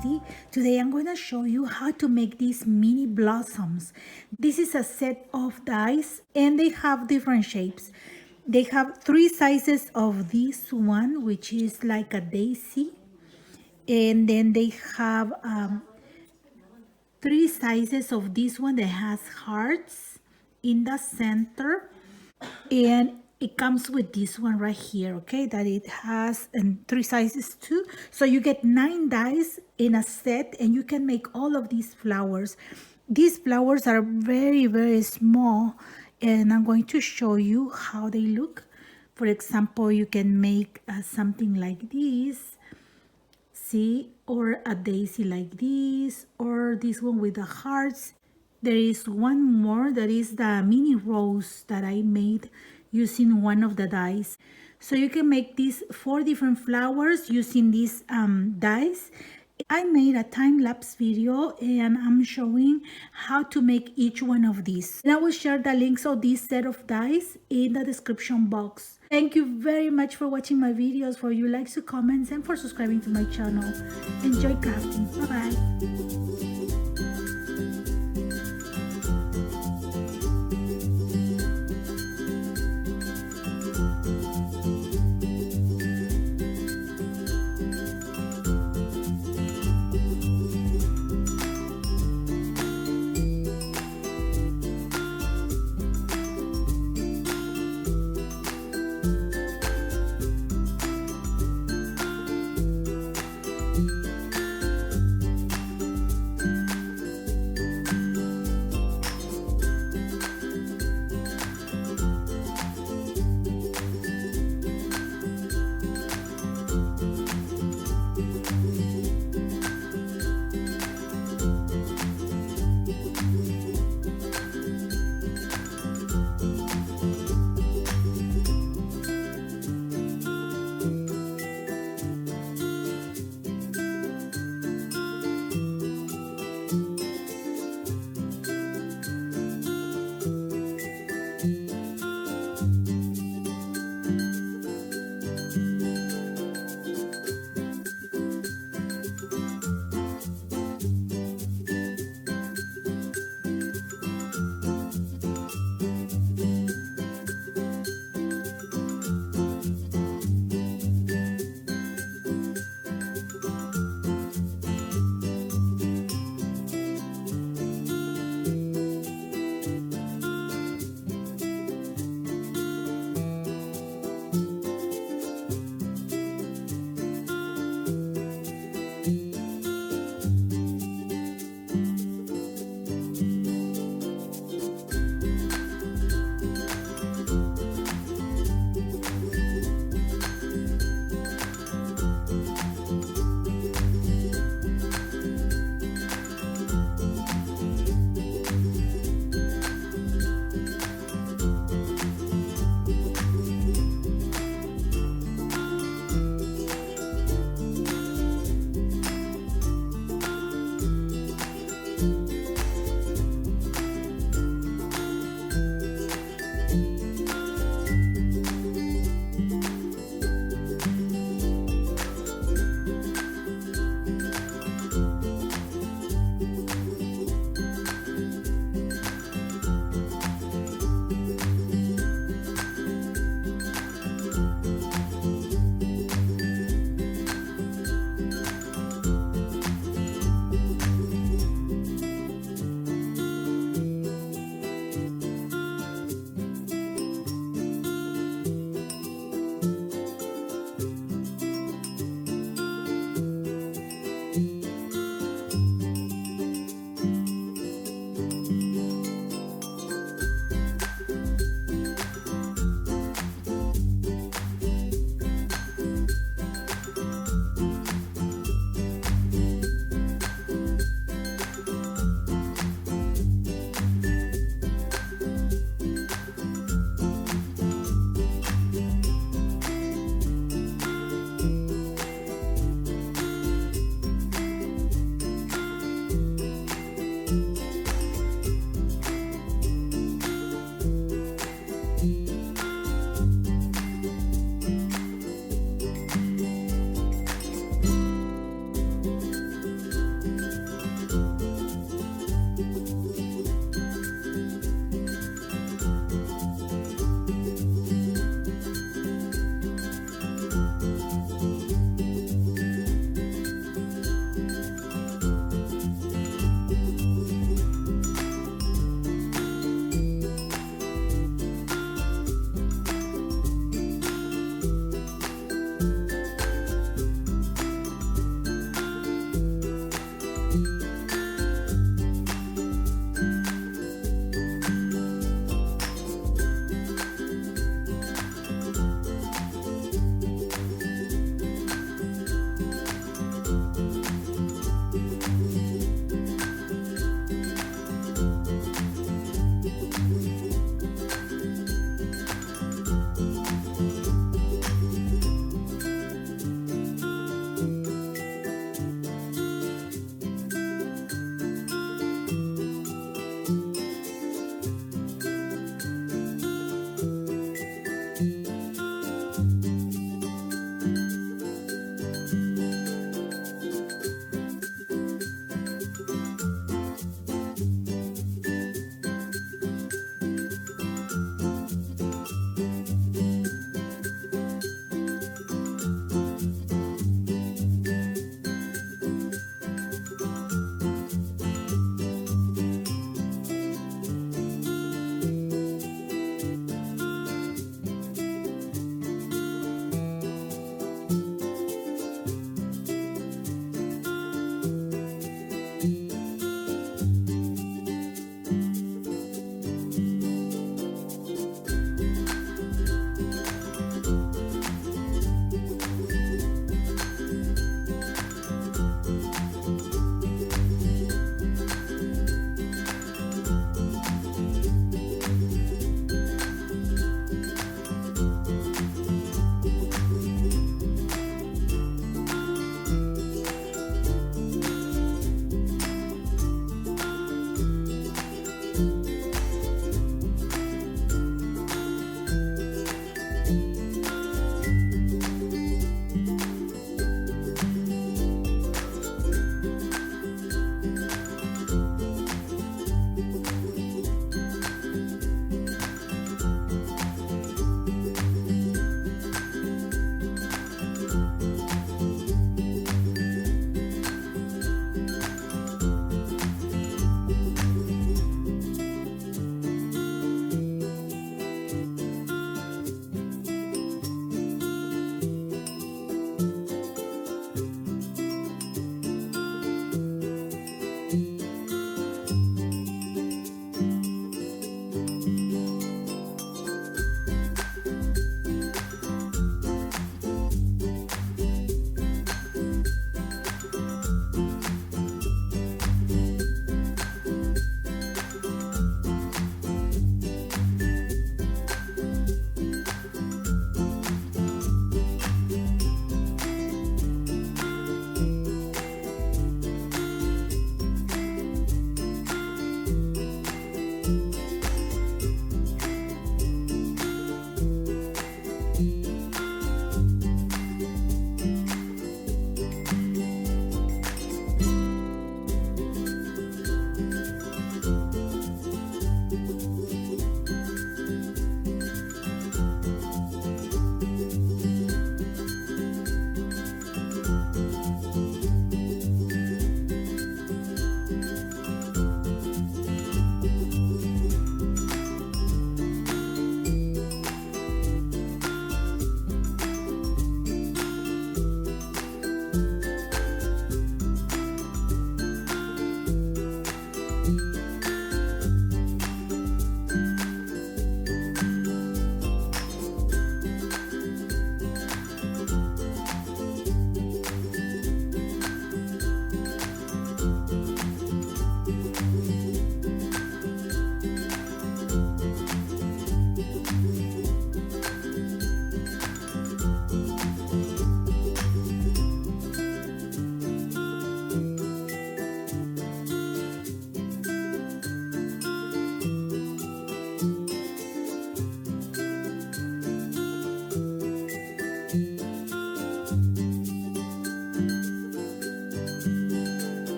Christy. Today I'm going to show you how to make these mini blossoms. This is a set of dies and they have different shapes. They have three sizes of this one, which is like a daisy, and then they have three sizes of this one that has hearts in the center, and it comes with this one right here, okay, that it has three sizes too. So you get 9 dies in a set and you can make all of these flowers. These flowers are very, very small, and I'm going to show you how they look. For example, you can make something like this, see, or a daisy like this, or this one with the hearts. There is one more that is the mini rose that I made using one of the dies. So you can make these 4 different flowers using these dies. I made a time-lapse video and I'm showing how to make each one of these. And I will share the links of this set of dies in the description box. Thank you very much for watching my videos, for your likes, your comments, and for subscribing to my channel. Enjoy crafting. Bye-bye.